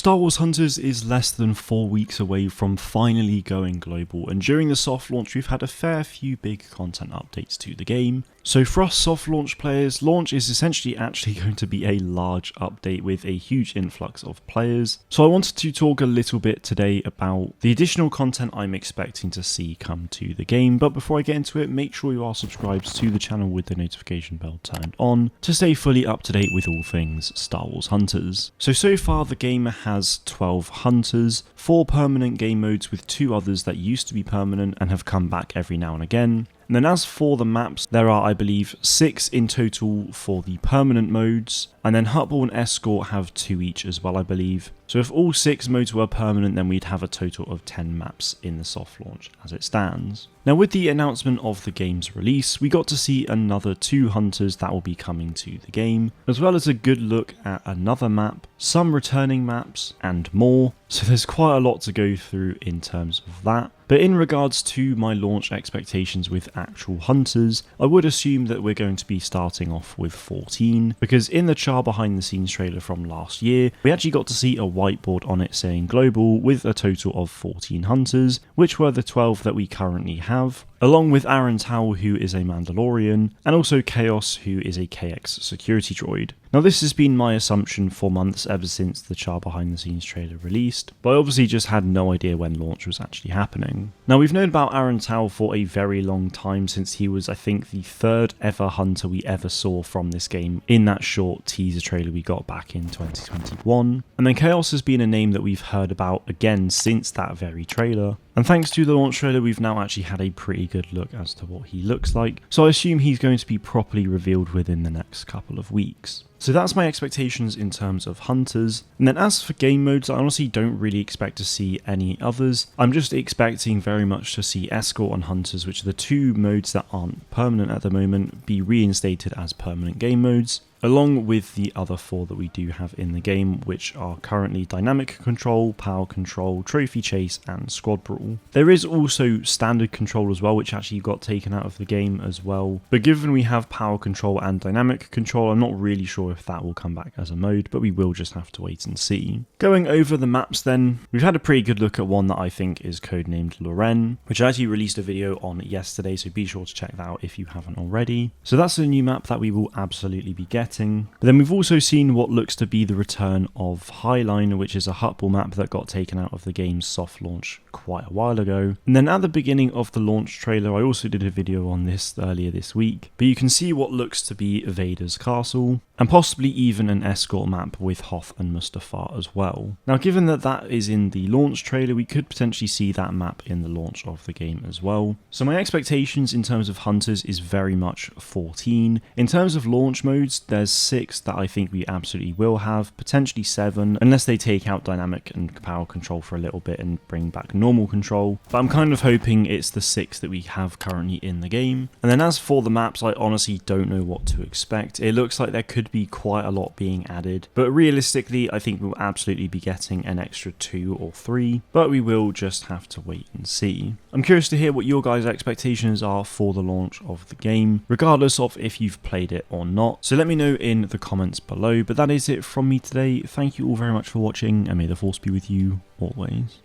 Star Wars Hunters is less than 4 weeks away from finally going global, and during the soft launch we've had a fair few big content updates to the game. So for us soft launch players, launch is essentially actually going to be a large update with a huge influx of players. So I wanted to talk a little bit today about the additional content I'm expecting to see come to the game, but before I get into it, make sure you are subscribed to the channel with the notification bell turned on to stay fully up to date with all things Star Wars Hunters. So far the game has 12 hunters, 4 permanent game modes with 2 others that used to be permanent and have come back every now and again. And then as for the maps, there are, I believe, 6 in total for the permanent modes, and then Huttball and Escort have 2 each as well, I believe. So if all 6 modes were permanent, then we'd have a total of 10 maps in the soft launch as it stands. Now with the announcement of the game's release, we got to see another 2 hunters that will be coming to the game, as well as a good look at another map, some returning maps, and more. So there's quite a lot to go through in terms of that. But in regards to my launch expectations with actual hunters, I would assume that we're going to be starting off with 14, because in the Char behind the scenes trailer from last year, we actually got to see a whiteboard on it saying global with a total of 14 hunters, which were the 12 that we currently have, along with Aaron Towell, who is a Mandalorian, and also Chaos, who is a KX security droid. Now this has been my assumption for months ever since the Char behind the scenes trailer released, but I obviously just had no idea when launch was actually happening. Now we've known about Aaron Towell for a very long time, since he was, I think, the 3rd ever hunter we ever saw from this game in that short teaser trailer we got back in 2021. And then Chaos has been a name that we've heard about again since that very trailer. And thanks to the launch trailer, we've now actually had a pretty good look as to what he looks like, so I assume he's going to be properly revealed within the next couple of weeks. So that's my expectations in terms of hunters. And then as for game modes, I honestly don't really expect to see any others. I'm just expecting very much to see Escort and Hunters, which are the 2 modes that aren't permanent at the moment, be reinstated as permanent game modes, along with the other 4 that we do have in the game, which are currently Dynamic Control, Power Control, Trophy Chase, and Squad Brawl. There is also Standard Control as well, which actually got taken out of the game as well, but given we have Power Control and Dynamic Control, I'm not really sure if that will come back as a mode, but we will just have to wait and see. Going over the maps then, we've had a pretty good look at one that I think is codenamed Loren, which I actually released a video on yesterday, so be sure to check that out if you haven't already. So that's a new map that we will absolutely be getting. But then we've also seen what looks to be the return of Highline, which is a Huttball map that got taken out of the game's soft launch quite a while ago. And then at the beginning of the launch trailer, I also did a video on this earlier this week, but you can see what looks to be Vader's castle, and possibly even an Escort map with Hoth and Mustafar as well. Now given that that is in the launch trailer, we could potentially see that map in the launch of the game as well. So my expectations in terms of hunters is very much 14. In terms of launch modes, there's 6 that I think we absolutely will have, potentially 7, unless they take out Dynamic and Power Control for a little bit and bring back normal control, but I'm kind of hoping it's the 6 that we have currently in the game. And then as for the maps, I honestly don't know what to expect. It looks like there could be quite a lot being added, but realistically I think we'll absolutely be getting an extra 2 or 3, but we will just have to wait and see. I'm curious to hear what your guys' expectations are for the launch of the game, regardless of if you've played it or not, so let me know in the comments below. But that is it from me today. Thank you all very much for watching, and may the force be with you always.